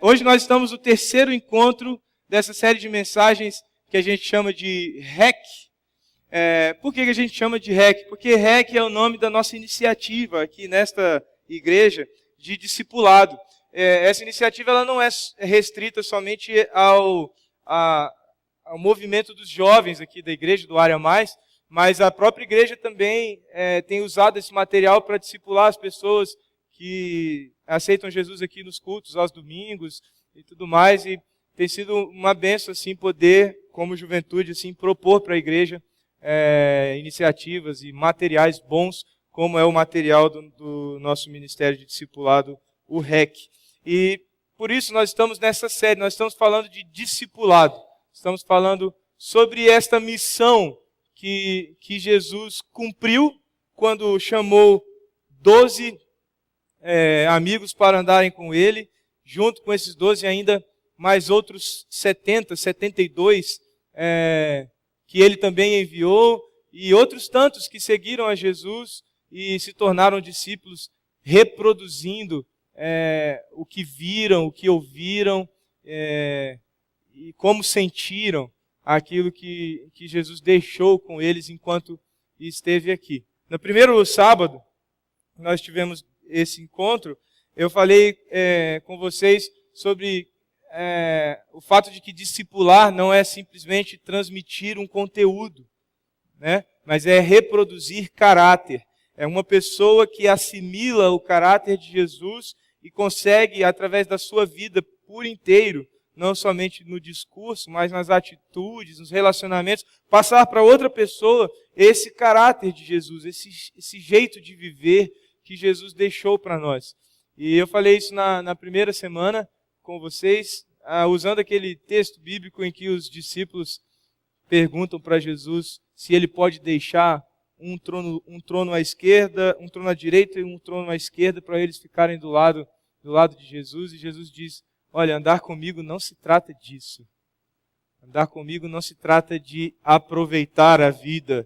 Hoje nós estamos no terceiro encontro dessa série de mensagens que a gente chama de REC. Por que a gente chama de REC? Porque REC é o nome da nossa iniciativa aqui nesta igreja de discipulado. Essa iniciativa ela não é restrita somente ao movimento dos jovens aqui da igreja, do Área Mais, mas a própria igreja também tem usado esse material para discipular as pessoas que aceitam Jesus aqui nos cultos, aos domingos e tudo mais. E tem sido uma bênção, assim, poder, como juventude, assim, propor para a igreja iniciativas e materiais bons, como é o material do nosso Ministério de Discipulado, o REC. E por isso nós estamos nessa série, nós estamos falando de discipulado. Estamos falando sobre esta missão que Jesus cumpriu quando chamou 12 amigos para andarem com ele, junto com esses 12 ainda mais outros 72 que ele também enviou, e outros tantos que seguiram a Jesus e se tornaram discípulos, reproduzindo o que viram, o que ouviram, e como sentiram aquilo que Jesus deixou com eles enquanto esteve aqui. No primeiro sábado, nós tivemos esse encontro, eu falei com vocês sobre o fato de que discipular não é simplesmente transmitir um conteúdo, né? Mas é reproduzir caráter. É uma pessoa que assimila o caráter de Jesus e consegue, através da sua vida por inteiro, não somente no discurso, mas nas atitudes, nos relacionamentos, passar para outra pessoa esse caráter de Jesus, esse jeito de viver que Jesus deixou para nós. E eu falei isso na primeira semana com vocês, usando aquele texto bíblico em que os discípulos perguntam para Jesus se ele pode deixar um trono à esquerda, um trono à direita e um trono à esquerda para eles ficarem do lado de Jesus. E Jesus diz: olha, andar comigo não se trata disso. Andar comigo não se trata de aproveitar a vida.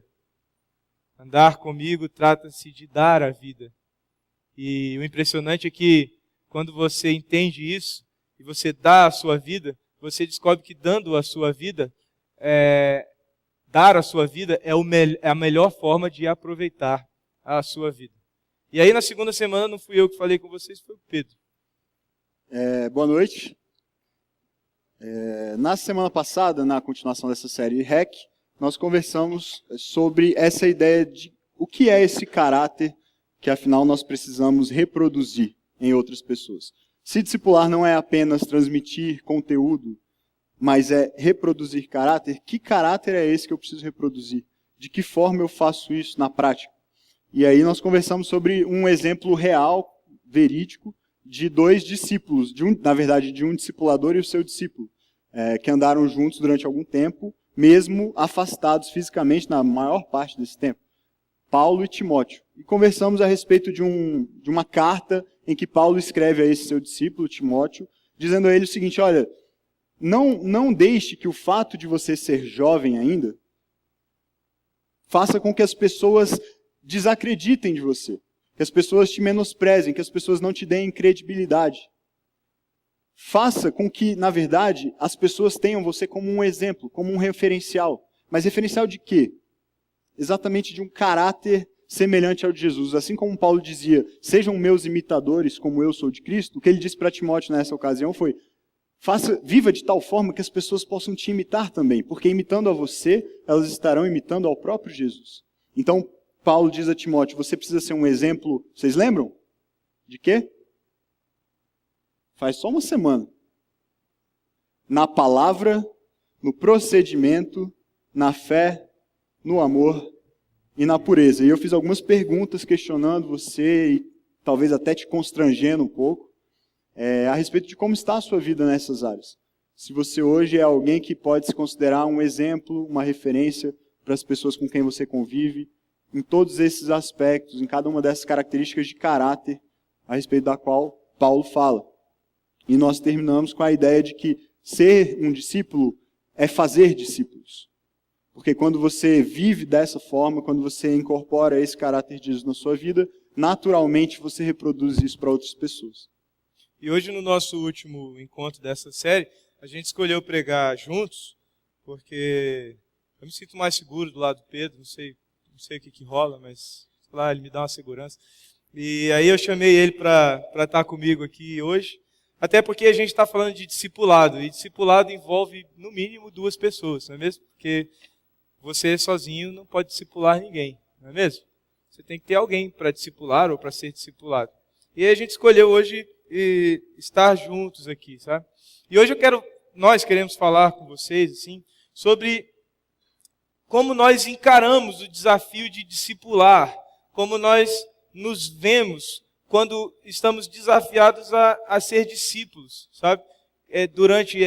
Andar comigo trata-se de dar a vida. E o impressionante é que quando você entende isso e você dá a sua vida, você descobre que dando a sua vida, dar a sua vida é a melhor forma de aproveitar a sua vida. E aí na segunda semana não fui eu que falei com vocês, foi o Pedro. Boa noite. Na semana passada, na continuação dessa série REC, nós conversamos sobre essa ideia de o que é esse caráter que afinal nós precisamos reproduzir em outras pessoas. Se discipular não é apenas transmitir conteúdo, mas é reproduzir caráter, que caráter é esse que eu preciso reproduzir? De que forma eu faço isso na prática? E aí nós conversamos sobre um exemplo real, verídico, de dois discípulos, de um discipulador e o seu discípulo, que andaram juntos durante algum tempo, mesmo afastados fisicamente na maior parte desse tempo. Paulo e Timóteo. E conversamos a respeito de uma carta em que Paulo escreve a esse seu discípulo, Timóteo, dizendo a ele o seguinte: olha, não deixe que o fato de você ser jovem ainda faça com que as pessoas desacreditem de você, que as pessoas te menosprezem, que as pessoas não te deem credibilidade. Faça com que, na verdade, as pessoas tenham você como um exemplo, como um referencial. Mas referencial de quê? Exatamente de um caráter semelhante ao de Jesus. Assim como Paulo dizia, sejam meus imitadores como eu sou de Cristo, o que ele disse para Timóteo nessa ocasião foi: viva de tal forma que as pessoas possam te imitar também, porque imitando a você, elas estarão imitando ao próprio Jesus. Então, Paulo diz a Timóteo, você precisa ser um exemplo, vocês lembram? De quê? Faz só uma semana. Na palavra, no procedimento, na fé, no amor e na pureza. E eu fiz algumas perguntas questionando você e talvez até te constrangendo um pouco a respeito de como está a sua vida nessas áreas. Se você hoje é alguém que pode se considerar um exemplo, uma referência para as pessoas com quem você convive, em todos esses aspectos, em cada uma dessas características de caráter a respeito da qual Paulo fala. E nós terminamos com a ideia de que ser um discípulo é fazer discípulos. Porque quando você vive dessa forma, quando você incorpora esse caráter de Jesus na sua vida, naturalmente você reproduz isso para outras pessoas. E hoje, no nosso último encontro dessa série, a gente escolheu pregar juntos, porque eu me sinto mais seguro do lado do Pedro, não sei o que rola, mas sei lá, ele me dá uma segurança. E aí eu chamei ele para estar comigo aqui hoje, até porque a gente está falando de discipulado, e discipulado envolve no mínimo 2 pessoas, não é mesmo? Porque você sozinho não pode discipular ninguém, não é mesmo? Você tem que ter alguém para discipular ou para ser discipulado. E aí a gente escolheu hoje estar juntos aqui, sabe? E hoje nós queremos falar com vocês, assim, sobre como nós encaramos o desafio de discipular, como nós nos vemos quando estamos desafiados a ser discípulos, sabe? Durante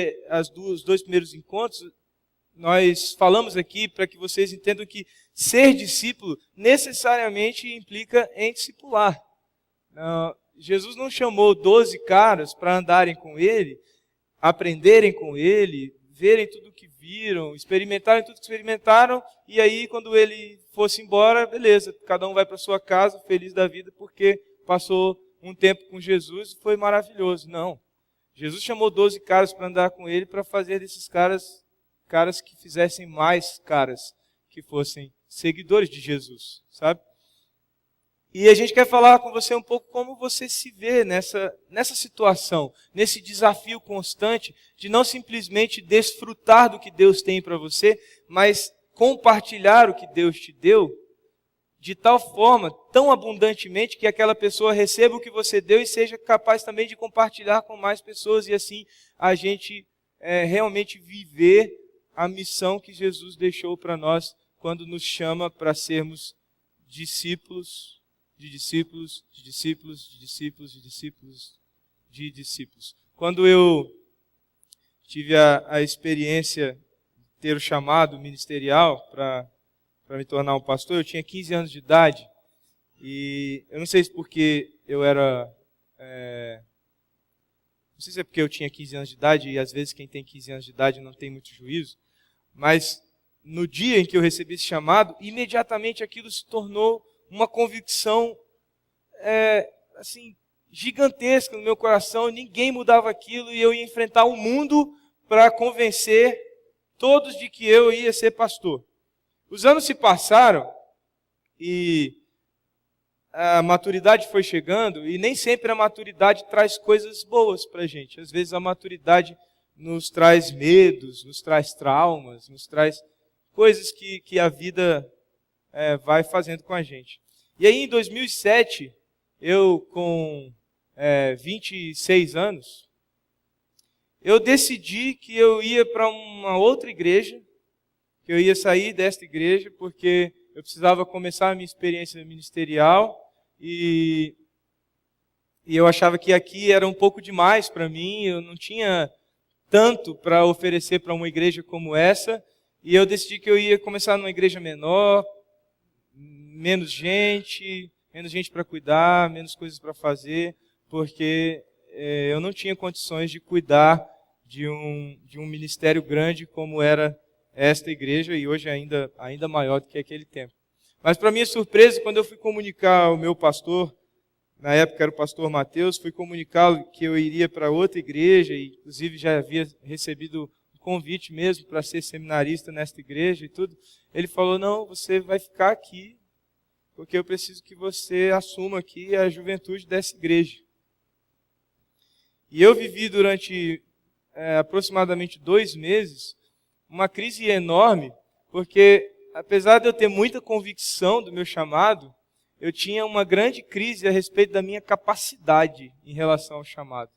os 2 primeiros encontros, nós falamos aqui para que vocês entendam que ser discípulo necessariamente implica em discipular. Jesus não chamou 12 caras para andarem com ele, aprenderem com ele, verem tudo o que viram, experimentarem tudo que experimentaram, e aí quando ele fosse embora, beleza, cada um vai para sua casa feliz da vida porque passou um tempo com Jesus e foi maravilhoso. Não. Jesus chamou 12 caras para andar com ele, para fazer desses caras que fizessem mais caras, que fossem seguidores de Jesus, sabe? E a gente quer falar com você um pouco como você se vê nessa situação, nesse desafio constante de não simplesmente desfrutar do que Deus tem para você, mas compartilhar o que Deus te deu de tal forma, tão abundantemente, que aquela pessoa receba o que você deu e seja capaz também de compartilhar com mais pessoas e assim a gente realmente viver a missão que Jesus deixou para nós quando nos chama para sermos discípulos de discípulos, de discípulos, de discípulos, de discípulos, de discípulos. Quando eu tive a experiência de ter o chamado ministerial para me tornar um pastor, eu tinha 15 anos de idade, e eu não sei se porque eu era... não sei se é porque eu tinha 15 anos de idade, e às vezes quem tem 15 anos de idade não tem muito juízo, mas no dia em que eu recebi esse chamado, imediatamente aquilo se tornou uma convicção assim, gigantesca no meu coração, ninguém mudava aquilo, e eu ia enfrentar o mundo para convencer todos de que eu ia ser pastor. Os anos se passaram e a maturidade foi chegando, e nem sempre a maturidade traz coisas boas para a gente. Às vezes a maturidade nos traz medos, nos traz traumas, nos traz coisas que a vida vai fazendo com a gente. E aí em 2007, eu com 26 anos, eu decidi que eu ia para uma outra igreja, que eu ia sair desta igreja, porque eu precisava começar a minha experiência ministerial, e eu achava que aqui era um pouco demais para mim, eu não tinha tanto para oferecer para uma igreja como essa, e eu decidi que eu ia começar numa igreja menor, menos gente para cuidar, menos coisas para fazer, porque eu não tinha condições de cuidar de um ministério grande como era esta igreja, e hoje ainda maior do que aquele tempo. Mas para minha surpresa, quando eu fui comunicar ao meu pastor, na época era o pastor Mateus, fui comunicá-lo que eu iria para outra igreja, e inclusive já havia recebido um convite mesmo para ser seminarista nesta igreja e tudo. Ele falou, não, você vai ficar aqui, porque eu preciso que você assuma aqui a juventude dessa igreja. E eu vivi durante aproximadamente 2 meses uma crise enorme, porque apesar de eu ter muita convicção do meu chamado, eu tinha uma grande crise a respeito da minha capacidade em relação ao chamado.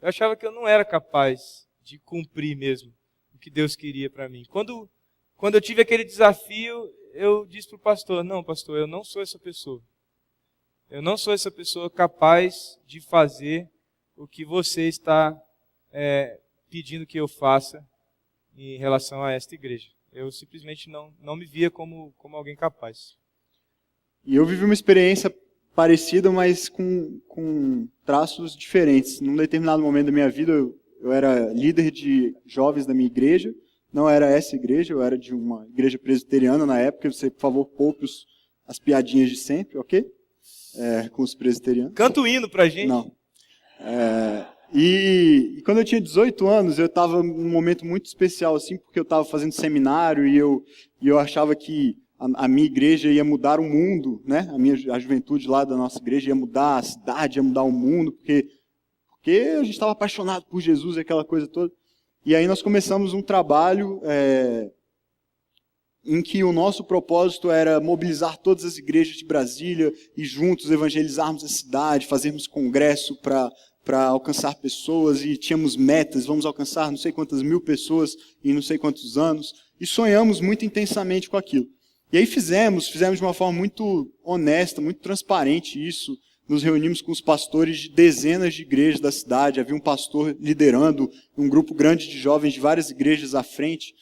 Eu achava que eu não era capaz de cumprir mesmo o que Deus queria para mim. Quando eu tive aquele desafio, eu disse para o pastor, não, pastor, eu não sou essa pessoa. Eu não sou essa pessoa capaz de fazer o que você está pedindo que eu faça em relação a esta igreja. Eu simplesmente não me via como alguém capaz. E eu vivi uma experiência parecida, mas com traços diferentes. Num determinado momento da minha vida, eu era líder de jovens da minha igreja. Não era essa igreja, eu era de uma igreja presbiteriana na época. Você, por favor, poupe as piadinhas de sempre, ok? Com os presbiterianos. Canta o hino pra gente. Não. E quando eu tinha 18 anos, eu estava num momento muito especial, assim, porque eu estava fazendo seminário e eu achava que a minha igreja ia mudar o mundo, né? A juventude lá da nossa igreja ia mudar a cidade, ia mudar o mundo, porque a gente estava apaixonado por Jesus e aquela coisa toda. E aí nós começamos um trabalho em que o nosso propósito era mobilizar todas as igrejas de Brasília e juntos evangelizarmos a cidade, fazermos congresso para alcançar pessoas, e tínhamos metas, vamos alcançar não sei quantas mil pessoas em não sei quantos anos, e sonhamos muito intensamente com aquilo. E aí fizemos de uma forma muito honesta, muito transparente isso. Nos reunimos com os pastores de dezenas de igrejas da cidade, havia um pastor liderando um grupo grande de jovens de várias igrejas à frente,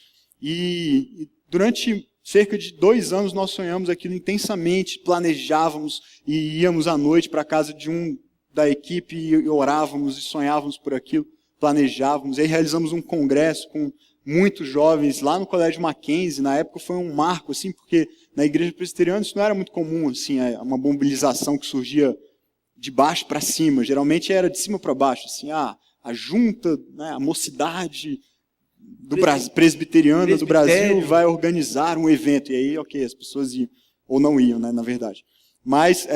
e durante cerca de 2 anos nós sonhamos aquilo intensamente, planejávamos e íamos à noite para a casa de um da equipe e orávamos e sonhávamos por aquilo, planejávamos. E aí realizamos um congresso com muitos jovens lá no Colégio Mackenzie. Na época foi um marco, assim, porque na igreja presbiteriana isso não era muito comum, assim, uma mobilização que surgia de baixo para cima. Geralmente era de cima para baixo, assim, a junta, né, a mocidade presbiteriana do Brasil vai organizar um evento. E aí, ok, as pessoas iam, ou não iam, né, na verdade. Mas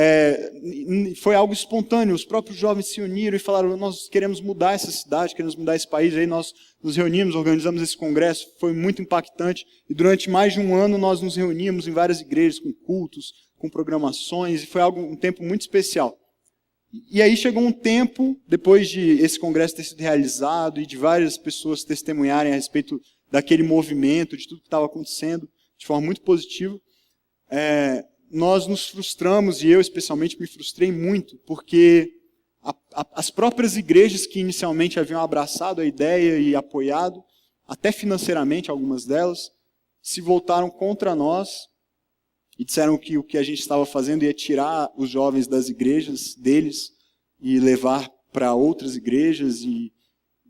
foi algo espontâneo, os próprios jovens se uniram e falaram: nós queremos mudar essa cidade, queremos mudar esse país. Aí nós nos reunimos, organizamos esse congresso, foi muito impactante, e durante mais de um ano nós nos reuníamos em várias igrejas, com cultos, com programações, e foi um tempo muito especial. E aí chegou um tempo, depois de esse congresso ter sido realizado e de várias pessoas testemunharem a respeito daquele movimento, de tudo que estava acontecendo, de forma muito positiva, nós nos frustramos, e eu especialmente me frustrei muito, porque as próprias igrejas que inicialmente haviam abraçado a ideia e apoiado, até financeiramente algumas delas, se voltaram contra nós e disseram que o que a gente estava fazendo ia tirar os jovens das igrejas deles e levar para outras igrejas. E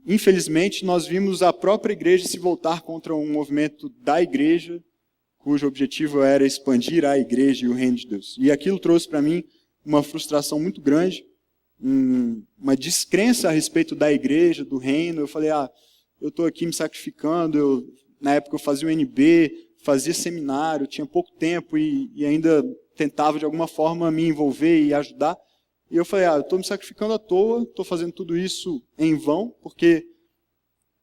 infelizmente nós vimos a própria igreja se voltar contra um movimento da igreja, cujo objetivo era expandir a igreja e o reino de Deus. E aquilo trouxe para mim uma frustração muito grande, uma descrença a respeito da igreja, do reino. Eu falei, eu estou aqui me sacrificando. Na época eu fazia o NB, fazia seminário, tinha pouco tempo e ainda tentava de alguma forma me envolver e ajudar. E eu falei, eu estou me sacrificando à toa, estou fazendo tudo isso em vão, porque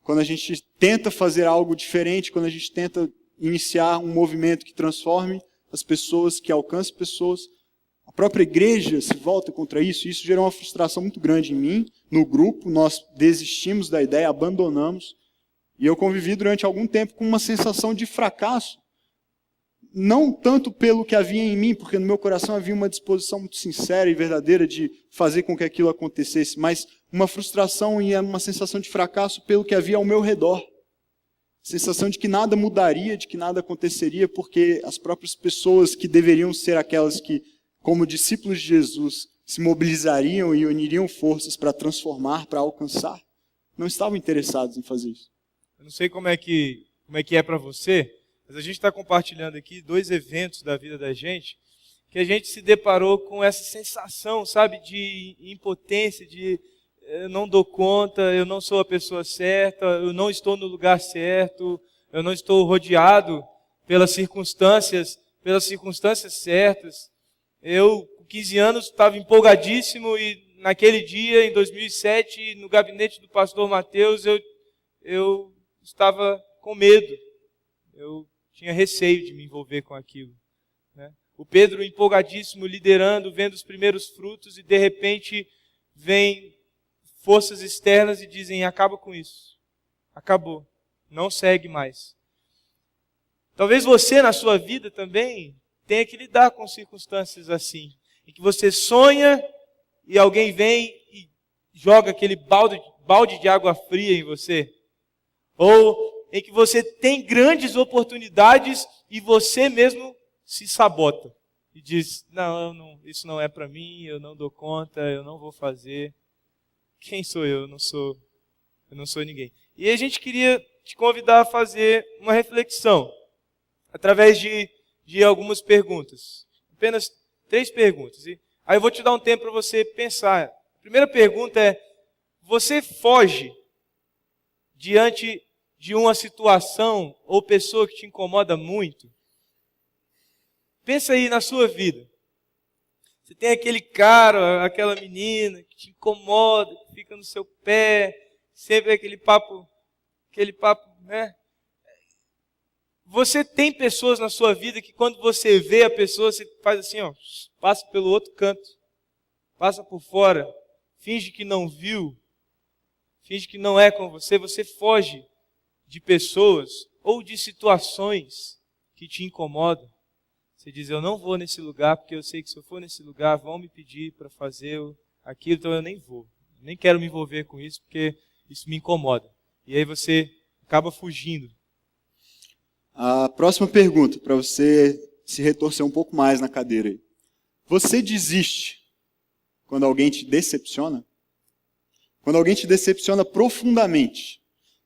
quando a gente tenta fazer algo diferente, quando a gente tenta iniciar um movimento que transforme as pessoas, que alcance pessoas, a própria igreja se volta contra isso, e isso gerou uma frustração muito grande em mim, no grupo. Nós desistimos da ideia, abandonamos, e eu convivi durante algum tempo com uma sensação de fracasso, não tanto pelo que havia em mim, porque no meu coração havia uma disposição muito sincera e verdadeira de fazer com que aquilo acontecesse, mas uma frustração e uma sensação de fracasso pelo que havia ao meu redor. Sensação de que nada mudaria, de que nada aconteceria, porque as próprias pessoas que deveriam ser aquelas que, como discípulos de Jesus, se mobilizariam e uniriam forças para transformar, para alcançar, não estavam interessados em fazer isso. Eu não sei como é que é para você, mas a gente está compartilhando aqui 2 eventos da vida da gente, que a gente se deparou com essa sensação, sabe, de impotência, de eu não dou conta, eu não sou a pessoa certa, eu não estou no lugar certo, eu não estou rodeado pelas circunstâncias certas. Eu, com 15 anos, estava empolgadíssimo, e naquele dia, em 2007, no gabinete do pastor Mateus, eu estava com medo. Eu tinha receio de me envolver com aquilo, né? O Pedro empolgadíssimo, liderando, vendo os primeiros frutos, e de repente vem forças externas e dizem: acaba com isso, acabou, não segue mais. Talvez você na sua vida também tenha que lidar com circunstâncias assim, em que você sonha e alguém vem e joga aquele balde de água fria em você, ou em que você tem grandes oportunidades e você mesmo se sabota e diz: não, isso não é para mim, eu não dou conta, eu não vou fazer. Quem sou eu? Eu não sou ninguém. E a gente queria te convidar a fazer uma reflexão através de algumas perguntas. Apenas 3 perguntas. E aí eu vou te dar um tempo para você pensar. A primeira pergunta é: Você foge diante de uma situação ou pessoa que te incomoda muito? Pensa aí na sua vida. Você tem aquele cara, aquela menina que te incomoda, que fica no seu pé, sempre aquele papo, né? Você tem pessoas na sua vida que quando você vê a pessoa, você faz assim, ó, passa pelo outro canto, passa por fora, finge que não viu, finge que não é com você, você foge de pessoas ou de situações que te incomodam. Você diz, eu não vou nesse lugar, porque eu sei que se eu for nesse lugar, vão me pedir para fazer aquilo, então eu nem vou. Nem quero me envolver com isso, porque isso me incomoda. E aí você acaba fugindo. A próxima pergunta, para você se retorcer um pouco mais na cadeira aí. Você desiste quando alguém te decepciona? Quando alguém te decepciona profundamente?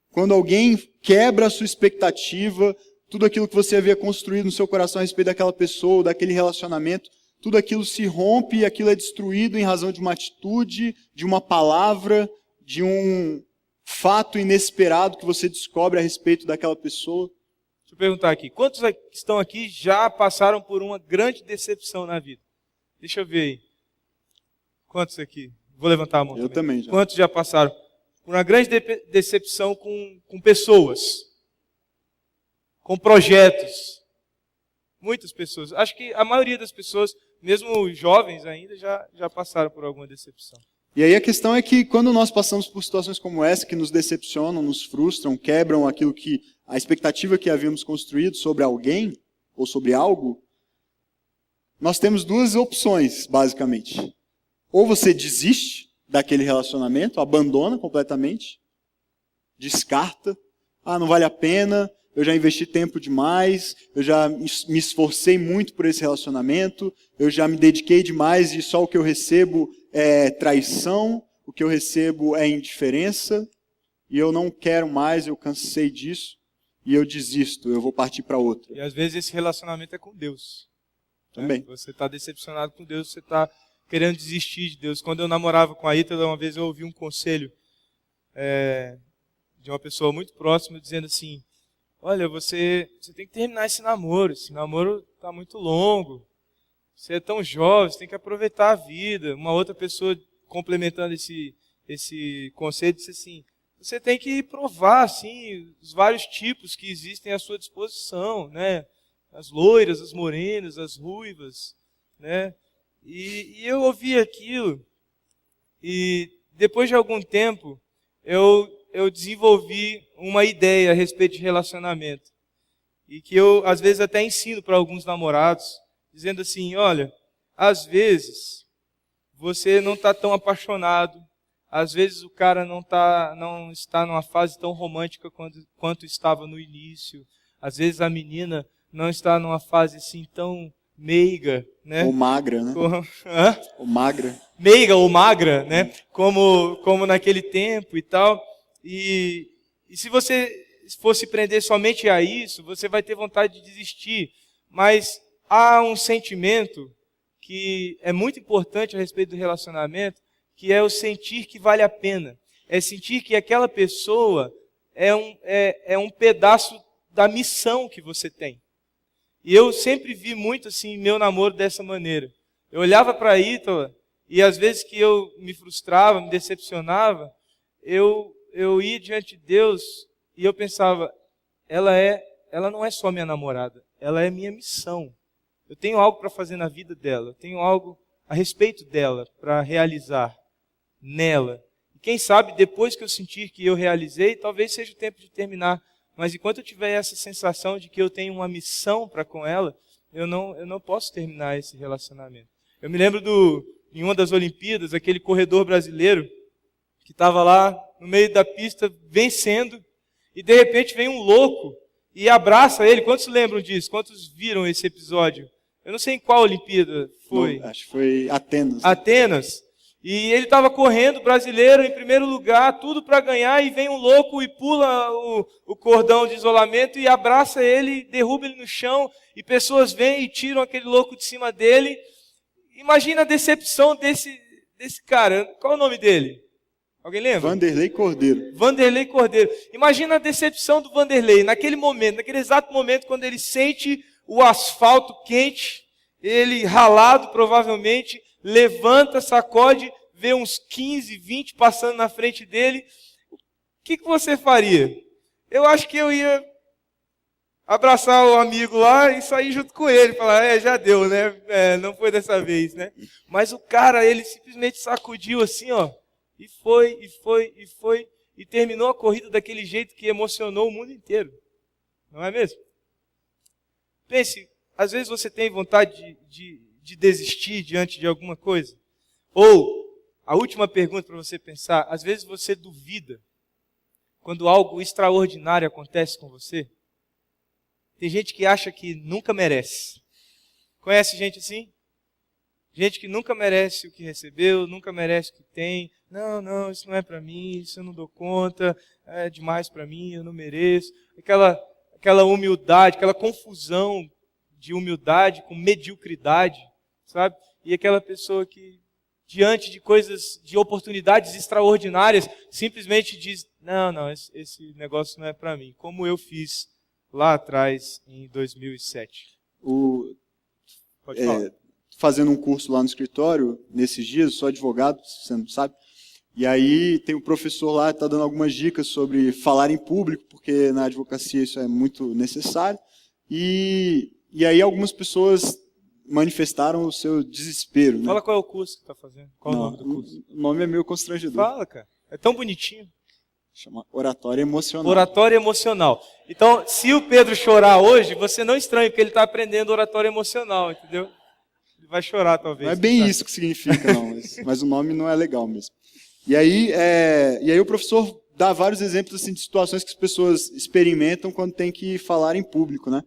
Quando alguém quebra a sua expectativa, tudo aquilo que você havia construído no seu coração a respeito daquela pessoa, daquele relacionamento, tudo aquilo se rompe e aquilo é destruído em razão de uma atitude, de uma palavra, de um fato inesperado que você descobre a respeito daquela pessoa. Deixa eu perguntar aqui, quantos que estão aqui já passaram por uma grande decepção na vida? Deixa eu ver aí. Quantos aqui? Vou levantar a mão. Eu também já. Quantos já passaram por uma grande decepção com pessoas? Com projetos? Muitas pessoas. Acho que a maioria das pessoas, mesmo jovens ainda, já passaram por alguma decepção. E aí a questão é que quando nós passamos por situações como essa, que nos decepcionam, nos frustram, quebram aquilo que a expectativa que havíamos construído sobre alguém ou sobre algo, nós temos duas opções, basicamente. Ou você desiste daquele relacionamento, abandona completamente, descarta, não vale a pena, eu já investi tempo demais, eu já me esforcei muito por esse relacionamento, eu já me dediquei demais e só o que eu recebo é traição, o que eu recebo é indiferença, e eu não quero mais, eu cansei disso, e eu desisto, eu vou partir para outra. E às vezes esse relacionamento é com Deus. Também. Né? Você está decepcionado com Deus, você está querendo desistir de Deus. Quando eu namorava com a Ítala, uma vez eu ouvi um conselho de uma pessoa muito próxima, dizendo assim, olha, você tem que terminar esse namoro está muito longo, você é tão jovem, você tem que aproveitar a vida. Uma outra pessoa, complementando esse conselho, disse assim, você tem que provar assim, os vários tipos que existem à sua disposição, né? As loiras, as morenas, as ruivas, né? E eu ouvi aquilo, e depois de algum tempo, eu desenvolvi uma ideia a respeito de relacionamento. E que eu, às vezes, até ensino para alguns namorados, dizendo assim, olha, às vezes, você não está tão apaixonado, às vezes o cara não está numa fase tão romântica quanto estava no início, às vezes a menina não está numa fase assim tão meiga, né? Ou magra, né? Ou magra. Meiga ou magra, né? Como naquele tempo e tal. E se você fosse prender somente a isso, você vai ter vontade de desistir. Mas há um sentimento que é muito importante a respeito do relacionamento, que é o sentir que vale a pena. É sentir que aquela pessoa é um pedaço da missão que você tem. E eu sempre vi muito assim meu namoro dessa maneira. Eu olhava para a Ítala e às vezes que eu me frustrava, me decepcionava, eu ia diante de Deus e eu pensava, ela não é só minha namorada, ela é minha missão. Eu tenho algo para fazer na vida dela, eu tenho algo a respeito dela para realizar nela. E quem sabe depois que eu sentir que eu realizei, talvez seja o tempo de terminar. Mas enquanto eu tiver essa sensação de que eu tenho uma missão para com ela, eu não posso terminar esse relacionamento. Eu me lembro em uma das Olimpíadas, aquele corredor brasileiro que estava lá no meio da pista vencendo e de repente vem um louco e abraça ele. Quantos lembram disso? Quantos viram esse episódio? Eu não sei em qual Olimpíada foi. Não, acho que foi Atenas. Atenas. E ele estava correndo, brasileiro, em primeiro lugar, tudo para ganhar, e vem um louco e pula o cordão de isolamento e abraça ele, derruba ele no chão, e pessoas vêm e tiram aquele louco de cima dele. Imagina a decepção desse cara. Qual é o nome dele? Alguém lembra? Vanderlei Cordeiro. Vanderlei Cordeiro. Imagina a decepção do Vanderlei, naquele momento, naquele exato momento, quando ele sente o asfalto quente, ele ralado provavelmente, levanta, sacode, vê uns 15, 20 passando na frente dele. O que você faria? Eu acho que eu ia abraçar o amigo lá e sair junto com ele, falar, já deu, né? Não foi dessa vez, né? Mas o cara, ele simplesmente sacudiu assim, ó, e foi, e terminou a corrida daquele jeito que emocionou o mundo inteiro. Não é mesmo? Pense, às vezes você tem vontade de desistir diante de alguma coisa. Ou, a última pergunta para você pensar, às vezes você duvida quando algo extraordinário acontece com você. Tem gente que acha que nunca merece. Conhece gente assim? Gente que nunca merece o que recebeu, nunca merece o que tem. Não, isso não é para mim, isso eu não dou conta, é demais para mim, eu não mereço. Aquela humildade, aquela confusão de humildade com mediocridade, sabe? E aquela pessoa que, diante de coisas, de oportunidades extraordinárias, simplesmente diz, não, esse negócio não é para mim, como eu fiz lá atrás, em 2007. Pode falar. Fazendo um curso lá no escritório, nesses dias, sou advogado, se você não sabe, e aí tem um professor lá que está dando algumas dicas sobre falar em público, porque na advocacia isso é muito necessário, e aí algumas pessoas manifestaram o seu desespero. Né? Fala qual é o curso que está fazendo, qual é o nome do curso. O nome é meio constrangedor. Fala, cara, é tão bonitinho. Chama Oratória Emocional. Oratória Emocional. Então, se o Pedro chorar hoje, você não estranhe, porque ele está aprendendo oratória emocional, entendeu? Ele vai chorar, talvez. Não é bem isso que significa, não. Mas o nome não é legal mesmo. E aí o professor dá vários exemplos assim, de situações que as pessoas experimentam quando tem que falar em público, né?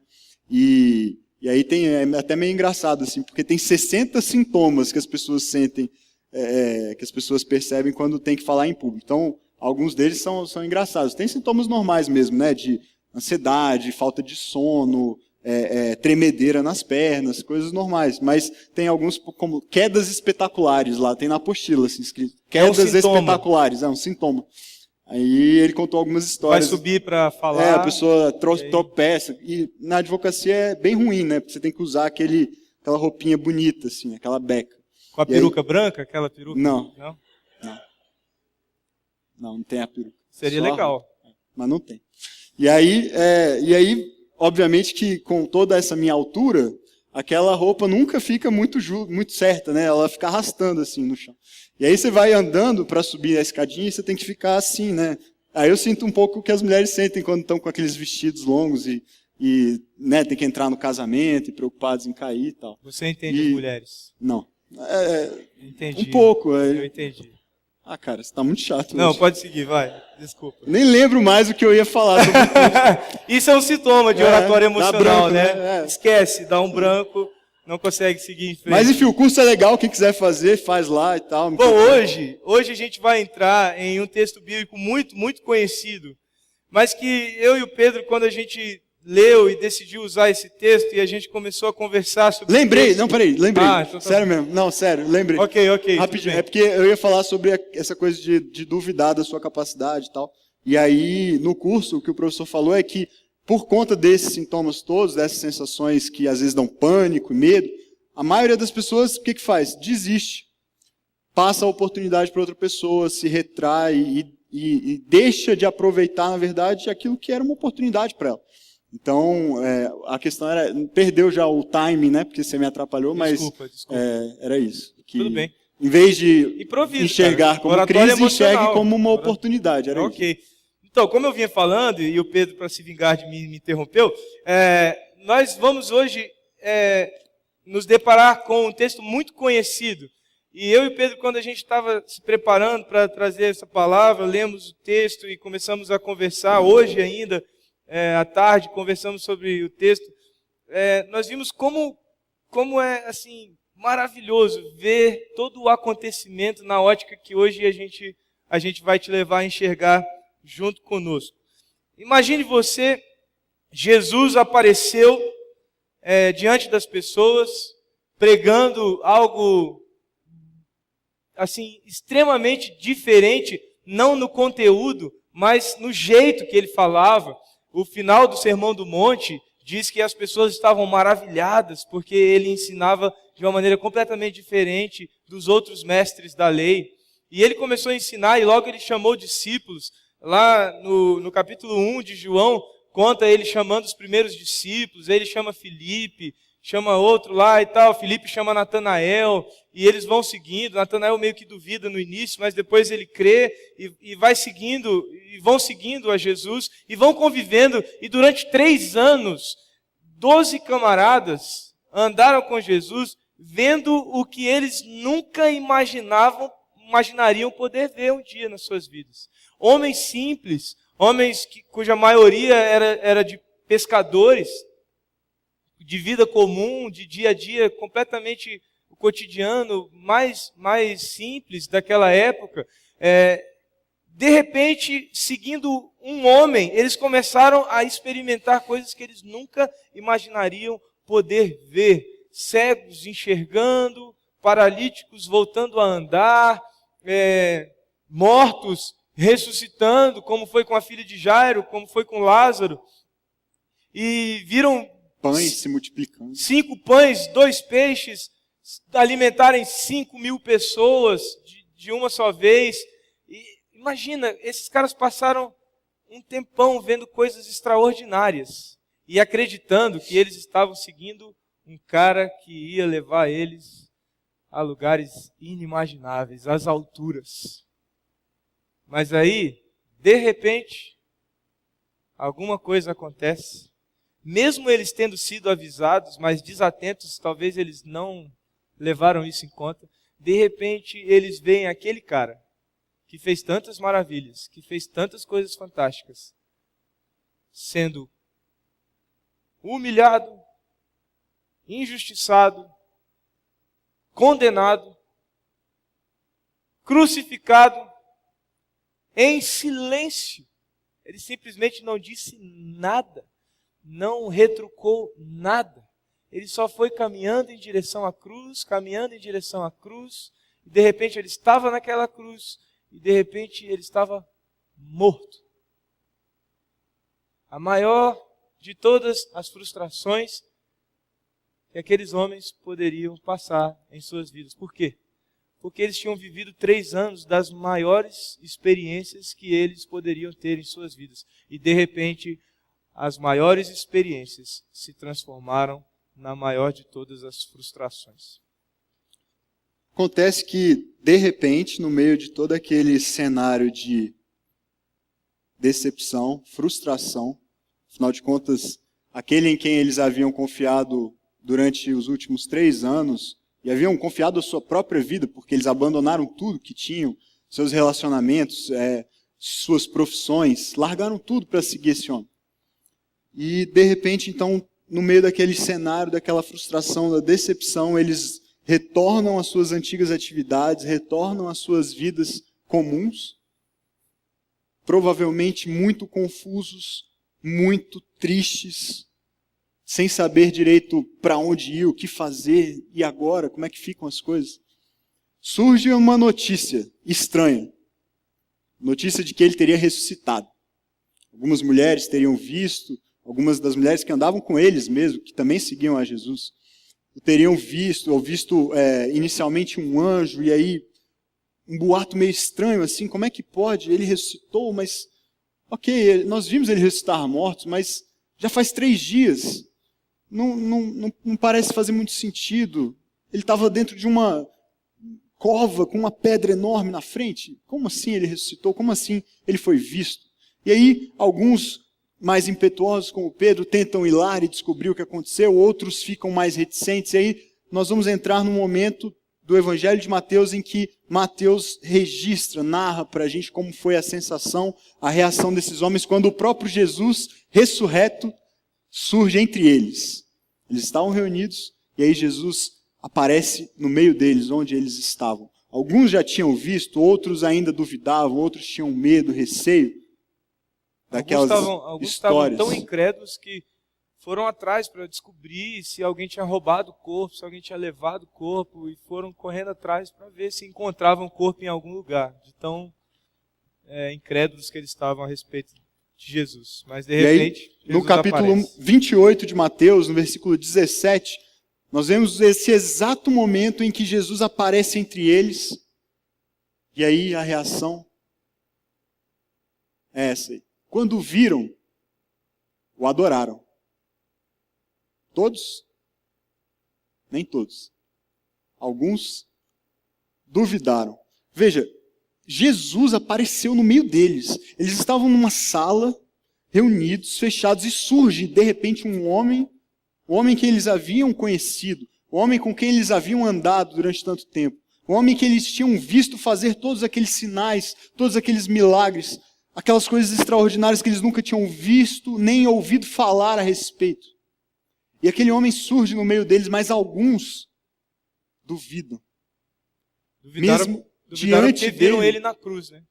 E aí é até meio engraçado, assim, porque tem 60 sintomas que as pessoas sentem, que as pessoas percebem quando tem que falar em público. Então, alguns deles são engraçados. Tem sintomas normais mesmo, né? De ansiedade, falta de sono, tremedeira nas pernas, coisas normais. Mas tem alguns como quedas espetaculares lá, tem na apostila assim, escrito. Quedas espetaculares, é um sintoma. Aí ele contou algumas histórias. Vai subir para falar. A pessoa tropeça. E na advocacia é bem ruim, né? Porque você tem que usar aquela roupinha bonita, assim, aquela beca. Com a peruca branca? Aquela peruca? Não. Não tem a peruca. Seria legal. Mas não tem. E aí, obviamente que com toda essa minha altura, aquela roupa nunca fica muito certa, né? Ela fica arrastando assim no chão. E aí você vai andando para subir a escadinha e você tem que ficar assim, né? Aí eu sinto um pouco o que as mulheres sentem quando estão com aqueles vestidos longos e né, tem que entrar no casamento e preocupados em cair e tal. Você entende as mulheres? Não. Entendi. Um pouco. Eu entendi. Ah, cara, você tá muito chato. Não, hoje. pode seguir, vai. Desculpa. Nem lembro mais o que eu ia falar sobre isso é um sintoma de oratória emocional, branco, né? Esquece, dá um branco, não consegue seguir em frente. Mas enfim, o curso é legal, quem quiser fazer, faz lá e tal. Bom, hoje a gente vai entrar em um texto bíblico muito, muito conhecido, mas que eu e o Pedro, quando a gente leu e decidiu usar esse texto e a gente começou a conversar sobre... Lembrei. Então tá... Sério mesmo. Não, sério, lembrei. Ok. Rapidinho, é porque eu ia falar sobre essa coisa de duvidar da sua capacidade e tal. E aí, no curso, o que o professor falou é que, por conta desses sintomas todos, dessas sensações que às vezes dão pânico e medo, a maioria das pessoas, o que faz? Desiste. Passa a oportunidade para outra pessoa, se retrai e deixa de aproveitar, na verdade, aquilo que era uma oportunidade para ela. Então, a questão era, perdeu já o timing, né? Porque você me atrapalhou, desculpa. Era isso. Que, tudo bem. Em vez de enxergar como crise, enxergue como uma oportunidade. Era ok. Isso. Então, como eu vinha falando, e o Pedro, para se vingar de mim, me interrompeu, nós vamos hoje nos deparar com um texto muito conhecido. E eu e o Pedro, quando a gente estava se preparando para trazer essa palavra, lemos o texto e começamos a conversar hoje ainda, à tarde, conversamos sobre o texto, nós vimos como é assim maravilhoso ver todo o acontecimento na ótica que hoje a gente vai te levar a enxergar junto conosco. Imagine você, Jesus apareceu diante das pessoas, pregando algo assim extremamente diferente, não no conteúdo, mas no jeito que ele falava. O final do Sermão do Monte diz que as pessoas estavam maravilhadas porque ele ensinava de uma maneira completamente diferente dos outros mestres da lei. E ele começou a ensinar e logo ele chamou discípulos. Lá no capítulo 1 de João, conta ele chamando os primeiros discípulos, ele chama Filipe, chama outro lá e tal, Filipe chama Natanael, e eles vão seguindo. Natanael meio que duvida no início, mas depois ele crê e vai seguindo, e vão seguindo a Jesus, e vão convivendo, e durante 3 anos, 12 camaradas andaram com Jesus, vendo o que eles nunca imaginariam poder ver um dia nas suas vidas. Homens simples, homens cuja maioria era de pescadores, de vida comum, de dia a dia, completamente o cotidiano, mais simples daquela época. De repente, seguindo um homem, eles começaram a experimentar coisas que eles nunca imaginariam poder ver. Cegos enxergando, paralíticos voltando a andar, mortos ressuscitando, como foi com a filha de Jairo, como foi com Lázaro. E viram pães se multiplicando. 5 pães, 2 peixes, alimentarem 5.000 pessoas de uma só vez. E imagina, esses caras passaram um tempão vendo coisas extraordinárias e acreditando que eles estavam seguindo um cara que ia levar eles a lugares inimagináveis, às alturas. Mas aí, de repente, alguma coisa acontece. Mesmo eles tendo sido avisados, mas desatentos, talvez eles não levaram isso em conta. De repente, eles veem aquele cara que fez tantas maravilhas, que fez tantas coisas fantásticas, sendo humilhado, injustiçado, condenado, crucificado, em silêncio. Ele simplesmente não disse nada, não retrucou nada. Ele só foi caminhando em direção à cruz, e de repente ele estava naquela cruz, e de repente ele estava morto. A maior de todas as frustrações que aqueles homens poderiam passar em suas vidas. Por quê? Porque eles tinham vivido 3 anos das maiores experiências que eles poderiam ter em suas vidas. E de repente, as maiores experiências se transformaram na maior de todas as frustrações. Acontece que, de repente, no meio de todo aquele cenário de decepção, frustração, afinal de contas, aquele em quem eles haviam confiado durante os últimos 3 anos, e haviam confiado a sua própria vida, porque eles abandonaram tudo que tinham, seus relacionamentos, suas profissões, largaram tudo para seguir esse homem. E, de repente, então, no meio daquele cenário, daquela frustração, da decepção, eles retornam às suas antigas atividades, retornam às suas vidas comuns, provavelmente muito confusos, muito tristes, sem saber direito para onde ir, o que fazer, e agora, como é que ficam as coisas. Surge uma notícia estranha, notícia de que ele teria ressuscitado. Algumas mulheres teriam visto, algumas das mulheres que andavam com eles mesmo, que também seguiam a Jesus, teriam visto inicialmente um anjo, e aí um boato meio estranho, assim, como é que pode? Ele ressuscitou, mas, ok, nós vimos ele ressuscitar mortos, mas já faz 3 dias, não parece fazer muito sentido. Ele estava dentro de uma cova com uma pedra enorme na frente. Como assim ele ressuscitou? Como assim ele foi visto? E aí, alguns mais impetuosos, como Pedro, tentam ir lá e descobrir o que aconteceu, outros ficam mais reticentes. E aí, nós vamos entrar num momento do Evangelho de Mateus em que Mateus registra, narra para a gente como foi a sensação, a reação desses homens quando o próprio Jesus, ressurreto, surge entre eles. Eles estavam reunidos e aí Jesus aparece no meio deles, onde eles estavam. Alguns já tinham visto, outros ainda duvidavam, outros tinham medo, receio daquelas alguns histórias. Estavam tão incrédulos que foram atrás para descobrir se alguém tinha roubado o corpo, se alguém tinha levado o corpo, e foram correndo atrás para ver se encontravam o corpo em algum lugar. De tão incrédulos que eles estavam a respeito de Jesus. Mas de E aí, repente, no Jesus capítulo aparece. 28 de Mateus, no versículo 17, nós vemos esse exato momento em que Jesus aparece entre eles. E aí a reação é essa aí. Quando o viram, o adoraram. Todos? Nem todos. Alguns duvidaram. Veja, Jesus apareceu no meio deles. Eles estavam numa sala, reunidos, fechados, e surge, de repente, um homem, o homem que eles haviam conhecido, o homem com quem eles haviam andado durante tanto tempo, o homem que eles tinham visto fazer todos aqueles sinais, todos aqueles milagres, aquelas coisas extraordinárias que eles nunca tinham visto, nem ouvido falar a respeito. E aquele homem surge no meio deles, mas alguns duvidam. Mesmo Duvidaram diante porque viram dele. ele na cruz, né?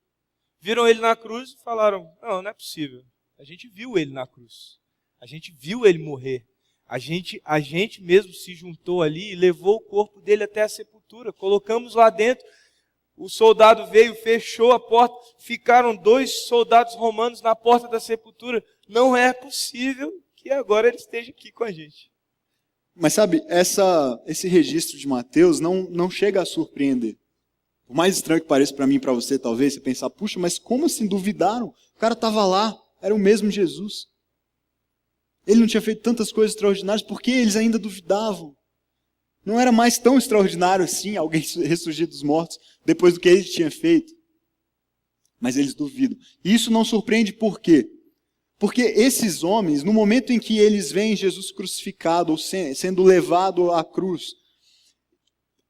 Viram ele na cruz e falaram, não é possível. A gente viu ele na cruz. A gente viu ele morrer. A gente mesmo se juntou ali e levou o corpo dele até a sepultura. Colocamos lá dentro. O soldado veio, fechou a porta. Ficaram 2 soldados romanos na porta da sepultura. Não é possível que agora ele esteja aqui com a gente. Mas sabe, esse registro de Mateus não chega a surpreender. Por mais estranho que pareça para mim e para você, talvez, você pensar, puxa, mas como assim duvidaram? O cara estava lá, era o mesmo Jesus. Ele não tinha feito tantas coisas extraordinárias, por que eles ainda duvidavam? Não era mais tão extraordinário assim, alguém ressurgir dos mortos, depois do que ele tinha feito. Mas eles duvidam. E isso não surpreende por quê? Porque esses homens, no momento em que eles veem Jesus crucificado, ou sendo levado à cruz,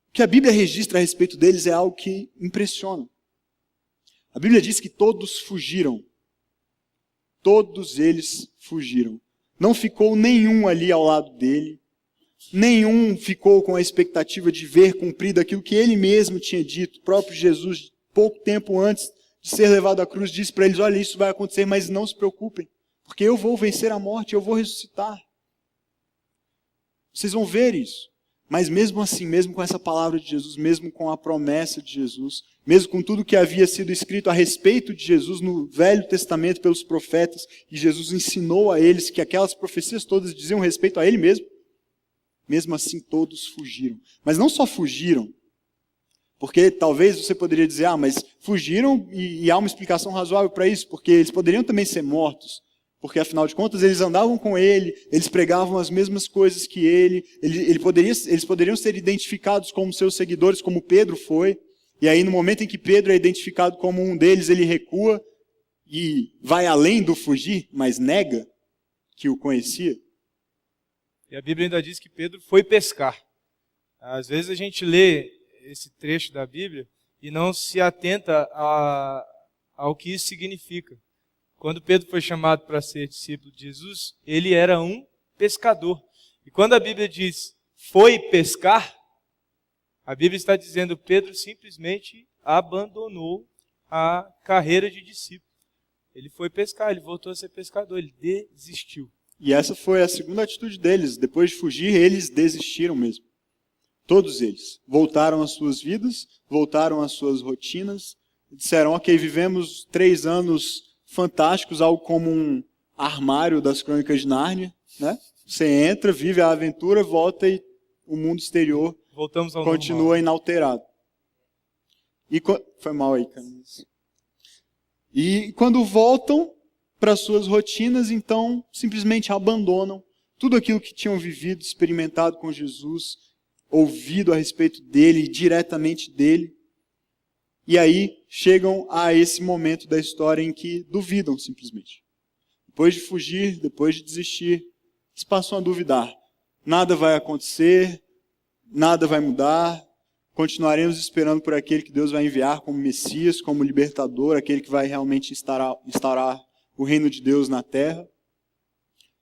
o que a Bíblia registra a respeito deles é algo que impressiona. A Bíblia diz que todos fugiram. Todos eles fugiram. Não ficou nenhum ali ao lado dele. Nenhum ficou com a expectativa de ver cumprido aquilo que ele mesmo tinha dito. O próprio Jesus, pouco tempo antes de ser levado à cruz, disse para eles, olha, isso vai acontecer, mas não se preocupem, porque eu vou vencer a morte, eu vou ressuscitar. Vocês vão ver isso. Mas mesmo assim, mesmo com essa palavra de Jesus, mesmo com a promessa de Jesus, mesmo com tudo que havia sido escrito a respeito de Jesus no Velho Testamento pelos profetas, e Jesus ensinou a eles que aquelas profecias todas diziam respeito a ele mesmo assim todos fugiram. Mas não só fugiram, porque talvez você poderia dizer, mas fugiram e há uma explicação razoável para isso, porque eles poderiam também ser mortos. Porque, afinal de contas, eles andavam com ele, eles pregavam as mesmas coisas que eles poderiam ser identificados como seus seguidores, como Pedro foi. E aí, no momento em que Pedro é identificado como um deles, ele recua e vai além do fugir, mas nega que o conhecia. E a Bíblia ainda diz que Pedro foi pescar. Às vezes a gente lê esse trecho da Bíblia e não se atenta ao que isso significa. Quando Pedro foi chamado para ser discípulo de Jesus, ele era um pescador. E quando a Bíblia diz, foi pescar, a Bíblia está dizendo, Pedro simplesmente abandonou a carreira de discípulo. Ele foi pescar, ele voltou a ser pescador, ele desistiu. E essa foi a segunda atitude deles. Depois de fugir, eles desistiram mesmo. Todos eles voltaram às suas vidas, voltaram às suas rotinas, disseram, ok, vivemos 3 anos fantásticos, algo como um armário das Crônicas de Nárnia, né? Você entra, vive a aventura, volta e o mundo exterior continua normal, inalterado. E foi mal aí, cara. E quando voltam para suas rotinas, então simplesmente abandonam tudo aquilo que tinham vivido, experimentado com Jesus, ouvido a respeito dele, diretamente dele. E aí chegam a esse momento da história em que duvidam simplesmente. Depois de fugir, depois de desistir, eles passam a duvidar. Nada vai acontecer, nada vai mudar, continuaremos esperando por aquele que Deus vai enviar como Messias, como libertador, aquele que vai realmente instaurar o reino de Deus na terra.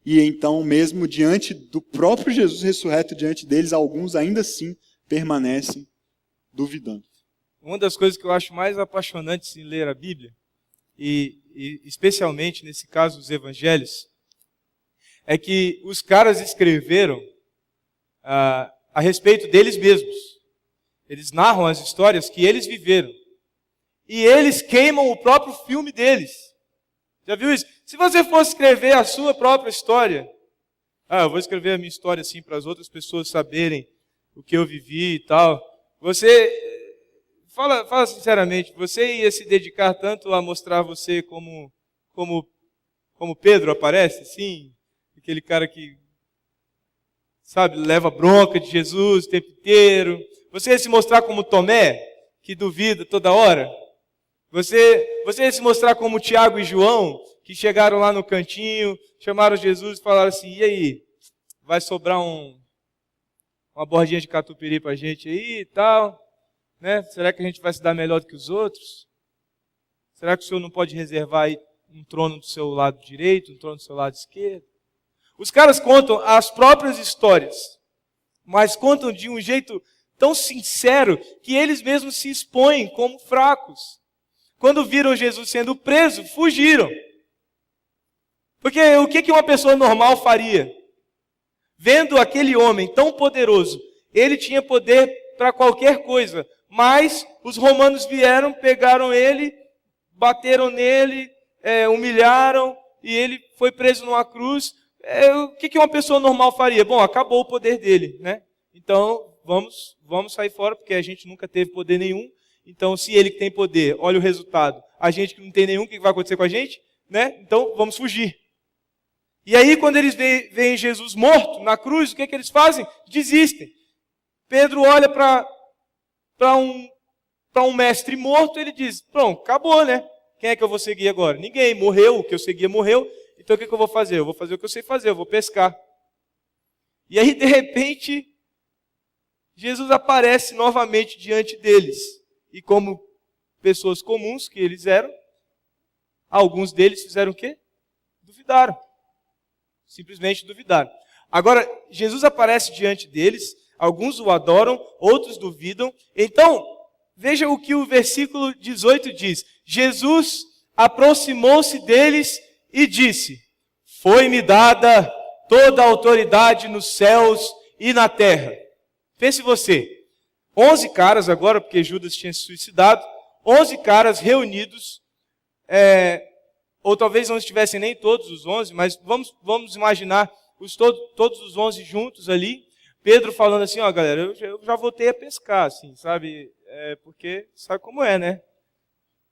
E então, mesmo diante do próprio Jesus ressurreto diante deles, alguns ainda assim permanecem duvidando. Uma das coisas que eu acho mais apaixonantes em ler a Bíblia, e especialmente nesse caso os evangelhos, é que os caras escreveram a respeito deles mesmos. Eles narram as histórias que eles viveram. e eles queimam o próprio filme deles. Já viu isso? Se você fosse escrever a sua própria história, eu vou escrever a minha história assim para as outras pessoas saberem o que eu vivi e tal. Você, fala sinceramente, você ia se dedicar tanto a mostrar você como Pedro aparece, assim? Aquele cara que, sabe, leva bronca de Jesus o tempo inteiro. Você ia se mostrar como Tomé, que duvida toda hora? Você ia se mostrar como Tiago e João, que chegaram lá no cantinho, chamaram Jesus e falaram assim, e aí, vai sobrar uma bordinha de catupiry pra gente aí e tal, né? Será que a gente vai se dar melhor do que os outros? Será que o senhor não pode reservar aí um trono do seu lado direito, um trono do seu lado esquerdo? Os caras contam as próprias histórias, mas contam de um jeito tão sincero que eles mesmos se expõem como fracos. Quando viram Jesus sendo preso, fugiram. Porque o que uma pessoa normal faria? Vendo aquele homem tão poderoso, ele tinha poder para qualquer coisa, mas os romanos vieram, pegaram ele, bateram nele, humilharam, e ele foi preso numa cruz. O que uma pessoa normal faria? Bom, acabou o poder dele, né? Então, vamos sair fora, porque a gente nunca teve poder nenhum. Então, se ele que tem poder, olha o resultado. A gente que não tem nenhum, o que vai acontecer com a gente? Né? Então, vamos fugir. E aí, quando eles veem Jesus morto na cruz, o que eles fazem? Desistem. Pedro olha para um mestre morto, ele diz, pronto, acabou, né? Quem é que eu vou seguir agora? Ninguém, morreu, o que eu seguia morreu. Então, o que eu vou fazer? Eu vou fazer o que eu sei fazer, eu vou pescar. E aí, de repente, Jesus aparece novamente diante deles. E como pessoas comuns que eles eram, alguns deles fizeram o quê? Duvidaram. Simplesmente duvidaram. Agora, Jesus aparece diante deles, alguns o adoram, outros duvidam. Então, veja o que o versículo 18 diz. Jesus aproximou-se deles e disse, foi-me dada toda a autoridade nos céus e na terra. Pense você, 11 caras agora, porque Judas tinha se suicidado, 11 caras reunidos, ou talvez não estivessem nem todos os 11, mas vamos imaginar todos os 11 juntos ali. Pedro falando assim, galera, eu já voltei a pescar, assim, sabe? Porque sabe como é, né?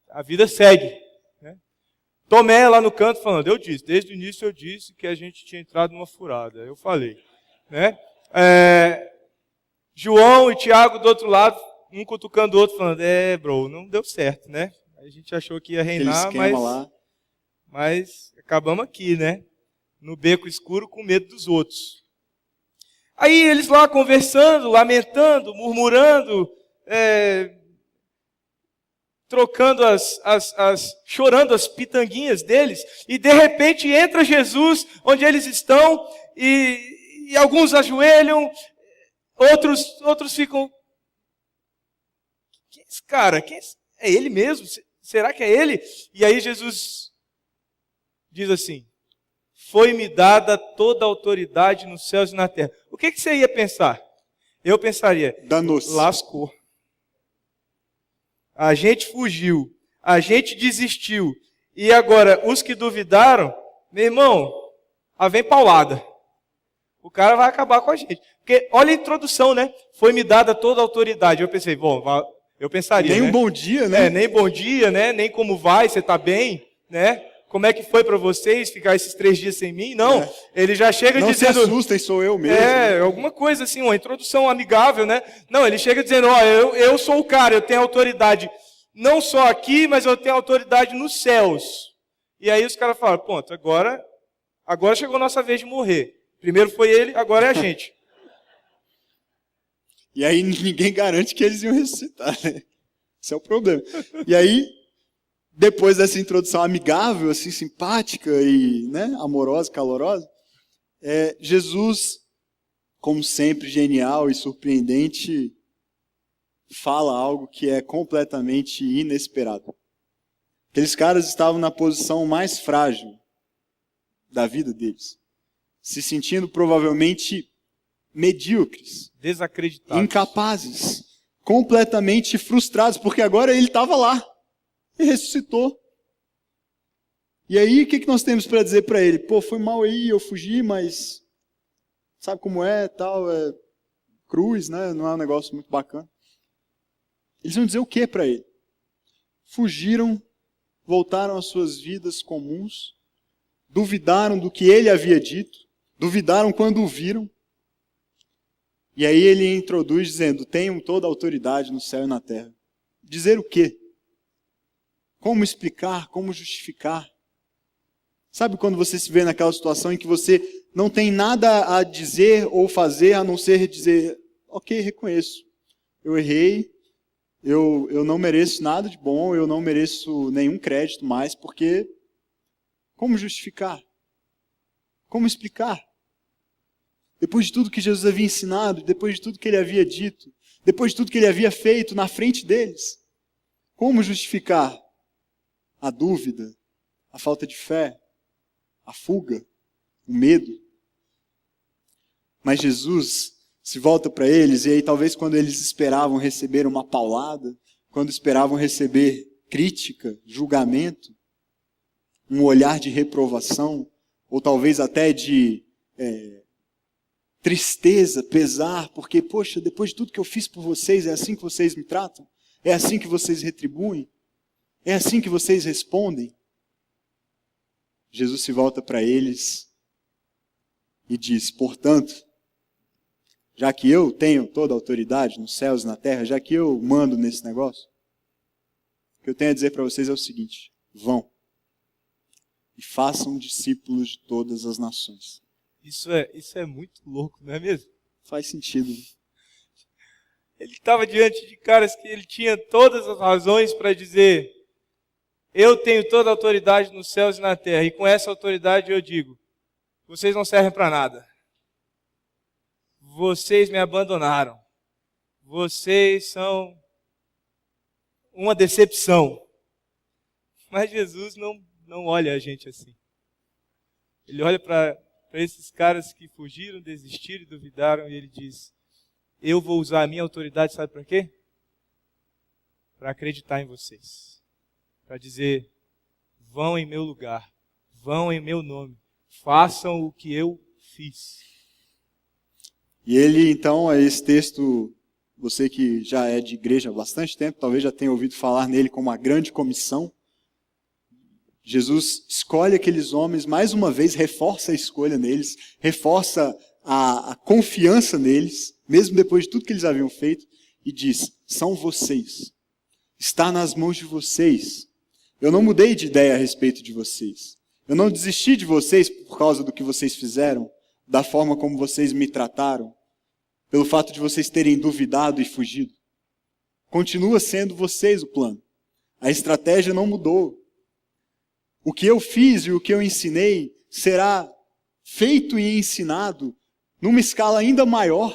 A vida segue. Né? Tomé lá no canto falando, desde o início eu disse que a gente tinha entrado numa furada. Eu falei. Né? João e Tiago do outro lado, um cutucando o outro, falando, bro, não deu certo, né? A gente achou que ia reinar, mas acabamos aqui, né? No beco escuro com medo dos outros. Aí eles lá conversando, lamentando, murmurando, trocando chorando as pitanguinhas deles, e de repente entra Jesus onde eles estão, e alguns ajoelham, outros ficam, quem é esse cara? É ele mesmo? Será que é ele? E aí Jesus diz assim, foi-me dada toda a autoridade nos céus e na terra. O que você ia pensar? Eu pensaria, danou-se. Lascou. A gente fugiu, a gente desistiu, e agora os que duvidaram, meu irmão, vem paulada. O cara vai acabar com a gente. Porque olha a introdução, né? Foi-me dada toda a autoridade. Eu pensei, eu pensaria, nem né? um bom dia, né? Nem bom dia, né? Nem como vai, você está bem, né? Como é que foi para vocês ficar esses 3 dias sem mim? Não, ele já chega não dizendo... Não se assustem, sou eu mesmo. Alguma coisa assim, uma introdução amigável, né? Não, ele chega dizendo, eu sou o cara, eu tenho autoridade não só aqui, mas eu tenho autoridade nos céus. E aí os caras falam, ponto, agora chegou a nossa vez de morrer. Primeiro foi ele, agora é a gente. E aí ninguém garante que eles iam ressuscitar, né? Esse é o problema. E aí, depois dessa introdução amigável, assim, simpática e, né, amorosa, calorosa, Jesus, como sempre, genial e surpreendente, fala algo que é completamente inesperado. Aqueles caras estavam na posição mais frágil da vida deles, se sentindo provavelmente medíocres, desacreditados, incapazes, completamente frustrados, porque agora ele estava lá. e ressuscitou. E aí, o que nós temos para dizer para ele? Pô, foi mal aí, eu fugi, mas sabe como é, tal, é cruz, né? Não é um negócio muito bacana. Eles vão dizer o que para ele? Fugiram, voltaram às suas vidas comuns, duvidaram do que ele havia dito, duvidaram quando o viram. E aí ele introduz dizendo, tenho toda a autoridade no céu e na terra. Dizer o quê? Como explicar, como justificar? Sabe quando você se vê naquela situação em que você não tem nada a dizer ou fazer, a não ser dizer, ok, reconheço, eu errei, eu não mereço nada de bom, eu não mereço nenhum crédito mais, porque como justificar? Como explicar? Depois de tudo que Jesus havia ensinado, depois de tudo que ele havia dito, depois de tudo que ele havia feito na frente deles, como justificar a dúvida, a falta de fé, a fuga, o medo? Mas Jesus se volta para eles, e aí talvez quando eles esperavam receber uma paulada, quando esperavam receber crítica, julgamento, um olhar de reprovação, ou talvez até de tristeza, pesar, porque, poxa, depois de tudo que eu fiz por vocês, é assim que vocês me tratam? É assim que vocês retribuem? É assim que vocês respondem? Jesus se volta para eles e diz, portanto, já que eu tenho toda a autoridade nos céus e na terra, já que eu mando nesse negócio, o que eu tenho a dizer para vocês é o seguinte, vão e façam discípulos de todas as nações. Isso é muito louco, não é mesmo? Faz sentido. Ele estava diante de caras que ele tinha todas as razões para dizer, eu tenho toda a autoridade nos céus e na terra, e com essa autoridade eu digo, vocês não servem para nada. Vocês me abandonaram. Vocês são uma decepção. Mas Jesus não olha a gente assim. Ele olha para esses caras que fugiram, desistiram e duvidaram, e ele diz, eu vou usar a minha autoridade, sabe para quê? Para acreditar em vocês. Para dizer, vão em meu lugar, vão em meu nome, façam o que eu fiz. E ele, então, esse texto, você que já é de igreja há bastante tempo, talvez já tenha ouvido falar nele como a grande comissão. Jesus escolhe aqueles homens, mais uma vez, reforça a escolha neles, reforça a confiança neles, mesmo depois de tudo que eles haviam feito, e diz, são vocês, está nas mãos de vocês. Eu não mudei de ideia a respeito de vocês. Eu não desisti de vocês por causa do que vocês fizeram, da forma como vocês me trataram, pelo fato de vocês terem duvidado e fugido. Continua sendo vocês o plano. A estratégia não mudou. O que eu fiz e o que eu ensinei será feito e ensinado numa escala ainda maior,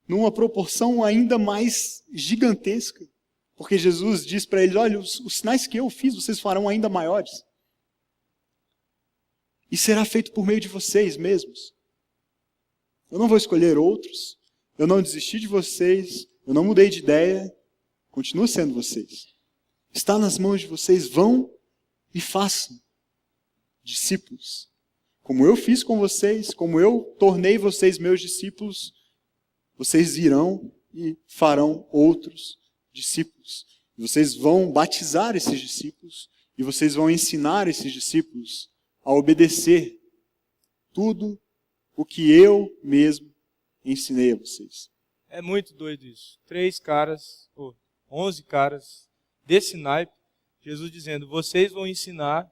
numa proporção ainda mais gigantesca. Porque Jesus diz para eles, olha, os sinais que eu fiz, vocês farão ainda maiores. E será feito por meio de vocês mesmos. Eu não vou escolher outros, eu não desisti de vocês, eu não mudei de ideia, continua sendo vocês. Está nas mãos de vocês, vão e façam discípulos. Como eu fiz com vocês, como eu tornei vocês meus discípulos, vocês irão e farão outros discípulos. E vocês vão batizar esses discípulos e vocês vão ensinar esses discípulos a obedecer tudo o que eu mesmo ensinei a vocês. É muito doido isso. 11 caras desse naipe, Jesus dizendo, vocês vão ensinar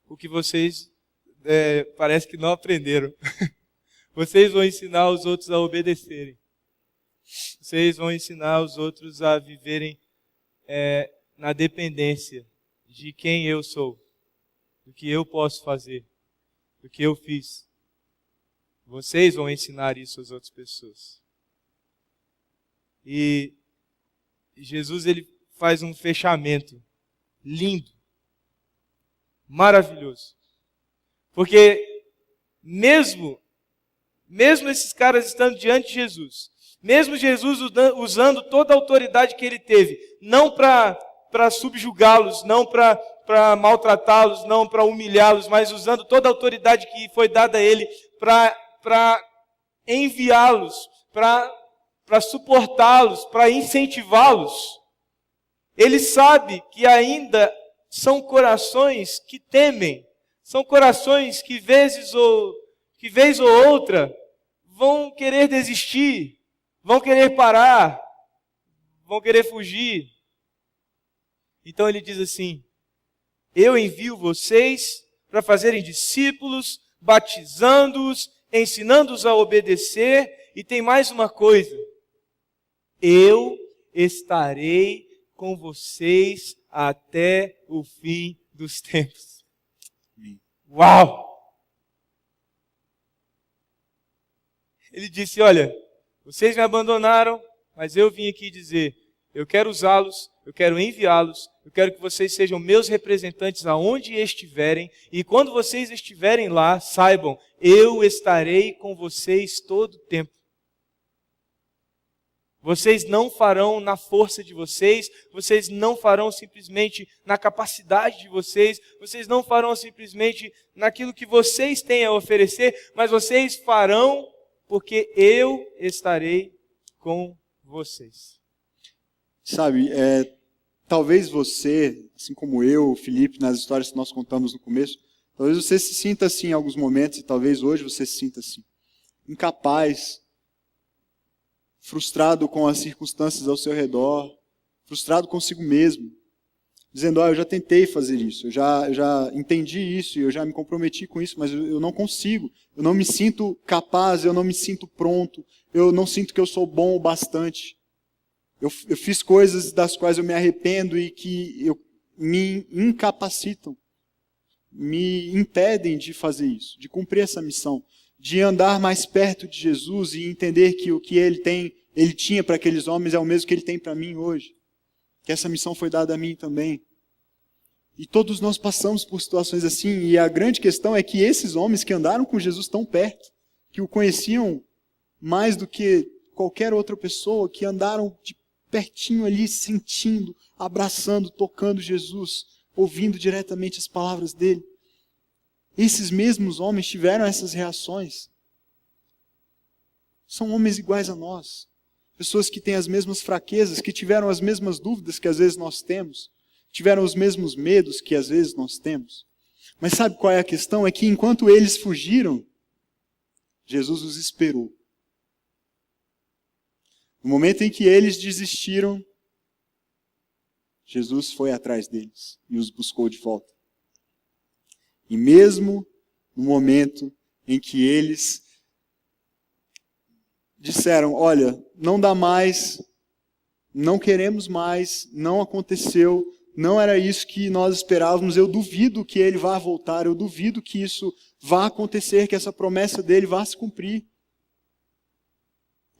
o que vocês parece que não aprenderam. Vocês vão ensinar os outros a obedecerem. Vocês vão ensinar os outros a viverem na dependência de quem eu sou, do que eu posso fazer, do que eu fiz. Vocês vão ensinar isso às outras pessoas. E Jesus ele faz um fechamento lindo, maravilhoso. Porque mesmo esses caras estando diante de Jesus, mesmo Jesus usando toda a autoridade que ele teve, não para para subjugá-los, não para maltratá-los, não para humilhá-los, mas usando toda a autoridade que foi dada a ele para enviá-los, para suportá-los, para incentivá-los. Ele sabe que ainda são corações que temem, são corações que vez ou outra vão querer desistir, vão querer parar, vão querer fugir. Então ele diz assim: eu envio vocês para fazerem discípulos, batizando-os, ensinando-os a obedecer, e tem mais uma coisa: eu estarei com vocês até o fim dos tempos. Uau! Ele disse: olha, vocês me abandonaram, mas eu vim aqui dizer, eu quero usá-los, eu quero enviá-los, eu quero que vocês sejam meus representantes aonde estiverem, e quando vocês estiverem lá, saibam, eu estarei com vocês todo o tempo. Vocês não farão na força de vocês não farão simplesmente na capacidade de vocês não farão simplesmente naquilo que vocês têm a oferecer, mas vocês farão porque eu estarei com vocês. Sabe, talvez você, assim como eu, Felipe, nas histórias que nós contamos no começo, talvez você se sinta assim em alguns momentos, e talvez hoje você se sinta assim, incapaz, frustrado com as circunstâncias ao seu redor, frustrado consigo mesmo, dizendo, eu já tentei fazer isso, eu já entendi isso, eu já me comprometi com isso, mas eu não consigo, eu não me sinto capaz, eu não me sinto pronto, eu não sinto que eu sou bom o bastante. Eu fiz coisas das quais eu me arrependo e que me incapacitam, me impedem de fazer isso, de cumprir essa missão, de andar mais perto de Jesus e entender que o que ele tinha para aqueles homens é o mesmo que ele tem para mim hoje. Que essa missão foi dada a mim também. E todos nós passamos por situações assim, e a grande questão é que esses homens que andaram com Jesus tão perto, que o conheciam mais do que qualquer outra pessoa, que andaram de pertinho ali, sentindo, abraçando, tocando Jesus, ouvindo diretamente as palavras dele. Esses mesmos homens tiveram essas reações. São homens iguais a nós. Pessoas que têm as mesmas fraquezas, que tiveram as mesmas dúvidas que às vezes nós temos. Tiveram os mesmos medos que às vezes nós temos. Mas sabe qual é a questão? É que enquanto eles fugiram, Jesus os esperou. No momento em que eles desistiram, Jesus foi atrás deles e os buscou de volta. E mesmo no momento em que eles disseram, olha, não dá mais, não queremos mais, não aconteceu, não era isso que nós esperávamos, eu duvido que ele vá voltar, eu duvido que isso vá acontecer, que essa promessa dele vá se cumprir.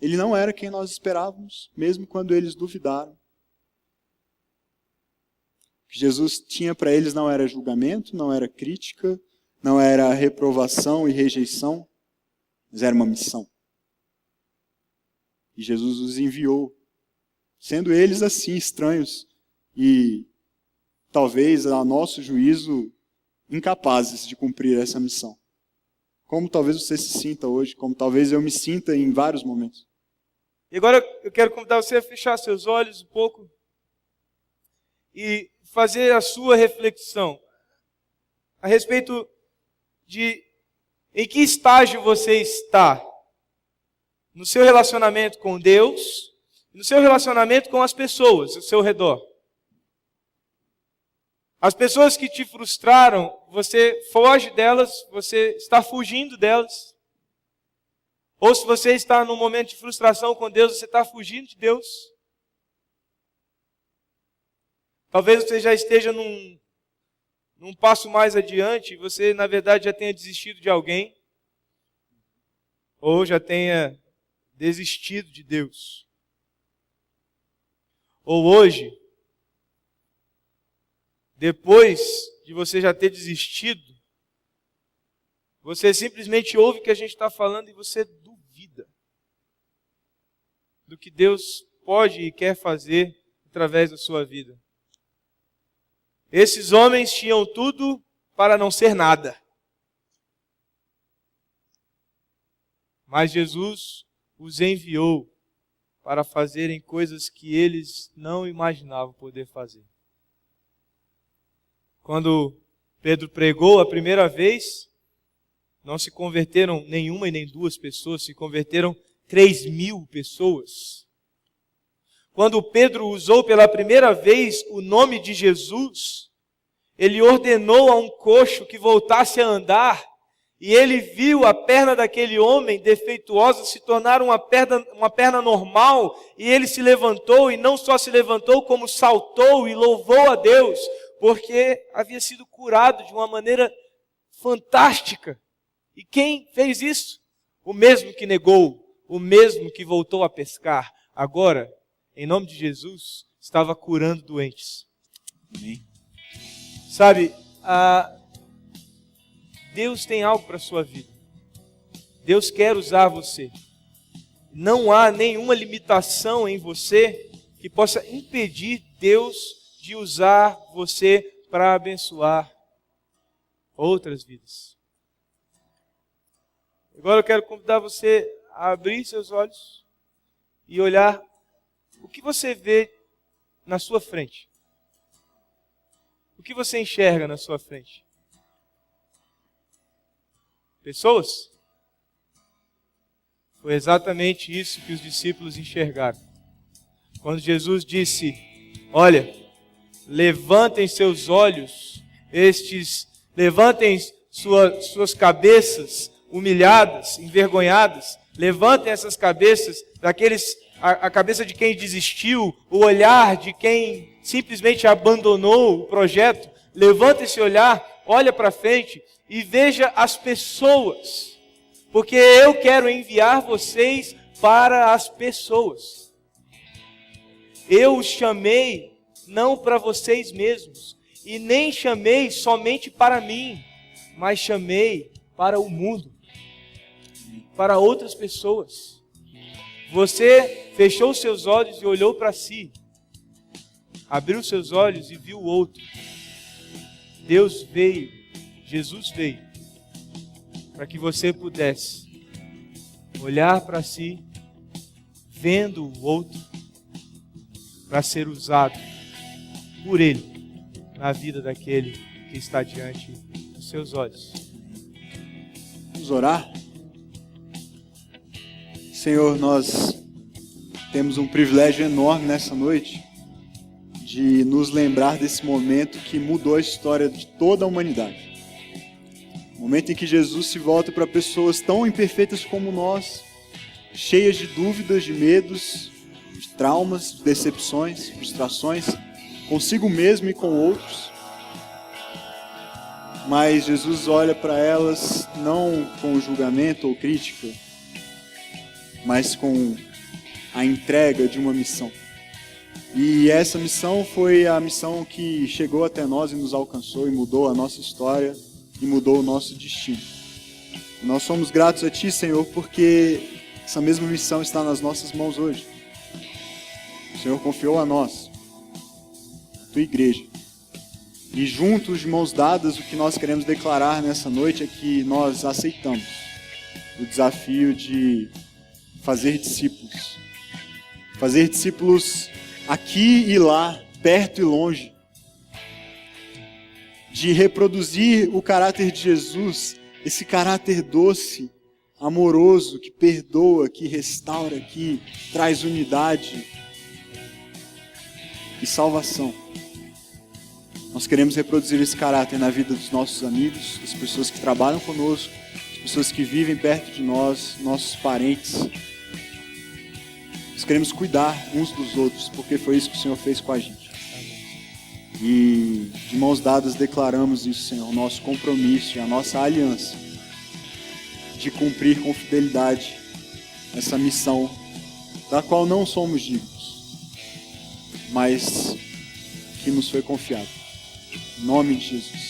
Ele não era quem nós esperávamos, mesmo quando eles duvidaram. O que Jesus tinha para eles não era julgamento, não era crítica, não era reprovação e rejeição, mas era uma missão. E Jesus os enviou, sendo eles assim estranhos e talvez a nosso juízo incapazes de cumprir essa missão. Como talvez você se sinta hoje, como talvez eu me sinta em vários momentos. E agora eu quero convidar você a fechar seus olhos um pouco e fazer a sua reflexão a respeito de em que estágio você está no seu relacionamento com Deus, no seu relacionamento com as pessoas ao seu redor. As pessoas que te frustraram, você foge delas, você está fugindo delas. Ou se você está num momento de frustração com Deus, você está fugindo de Deus. Talvez você já esteja num passo mais adiante, você na verdade já tenha desistido de alguém, ou já tenha desistido de Deus. Ou hoje, depois de você já ter desistido, você simplesmente ouve o que a gente está falando e você duvida do que Deus pode e quer fazer através da sua vida. Esses homens tinham tudo para não ser nada. Mas Jesus os enviou para fazerem coisas que eles não imaginavam poder fazer. Quando Pedro pregou a primeira vez, não se converteram nenhuma e nem duas pessoas, se converteram 3.000 pessoas. Quando Pedro usou pela primeira vez o nome de Jesus, ele ordenou a um coxo que voltasse a andar, e ele viu a perna daquele homem defeituosa se tornar uma perna normal, e ele se levantou, e não só se levantou, como saltou e louvou a Deus, porque havia sido curado de uma maneira fantástica. E quem fez isso? O mesmo que negou, o mesmo que voltou a pescar. Agora, em nome de Jesus, estava curando doentes. Amém. Sabe, Deus tem algo para a sua vida. Deus quer usar você. Não há nenhuma limitação em você que possa impedir Deus de usar você para abençoar outras vidas. Agora eu quero convidar você a abrir seus olhos e olhar o que você vê na sua frente. O que você enxerga na sua frente? Pessoas? Foi exatamente isso que os discípulos enxergaram. Quando Jesus disse, olha, levantem seus olhos, levantem suas cabeças humilhadas, envergonhadas, levantem essas cabeças a cabeça de quem desistiu, o olhar de quem simplesmente abandonou o projeto. Levanta esse olhar, olha para frente e veja as pessoas, porque eu quero enviar vocês para as pessoas. Eu os chamei não para vocês mesmos, e nem chamei somente para mim, mas chamei para o mundo, para outras pessoas. Você fechou seus olhos e olhou para si, abriu seus olhos e viu o outro. Deus veio, Jesus veio, para que você pudesse olhar para si, vendo o outro, para ser usado por Ele na vida daquele que está diante dos seus olhos. Vamos orar? Senhor, nós temos um privilégio enorme nessa noite de nos lembrar desse momento que mudou a história de toda a humanidade. O momento em que Jesus se volta para pessoas tão imperfeitas como nós, cheias de dúvidas, de medos, de traumas, decepções, frustrações, consigo mesmo e com outros. Mas Jesus olha para elas não com julgamento ou crítica, mas com a entrega de uma missão. E essa missão foi a missão que chegou até nós e nos alcançou e mudou a nossa história e mudou o nosso destino. Nós somos gratos a Ti, Senhor, porque essa mesma missão está nas nossas mãos hoje. O Senhor confiou a nós, a Tua igreja. E juntos, de mãos dadas, o que nós queremos declarar nessa noite é que nós aceitamos o desafio de fazer discípulos. Fazer discípulos aqui e lá, perto e longe. De reproduzir o caráter de Jesus, esse caráter doce, amoroso, que perdoa, que restaura, que traz unidade e salvação. Nós queremos reproduzir esse caráter na vida dos nossos amigos, das pessoas que trabalham conosco, das pessoas que vivem perto de nós, nossos parentes. Nós queremos cuidar uns dos outros, porque foi isso que o Senhor fez com a gente. E de mãos dadas declaramos isso, Senhor, o nosso compromisso e a nossa aliança de cumprir com fidelidade essa missão da qual não somos dignos, mas que nos foi confiado. Em nome de Jesus.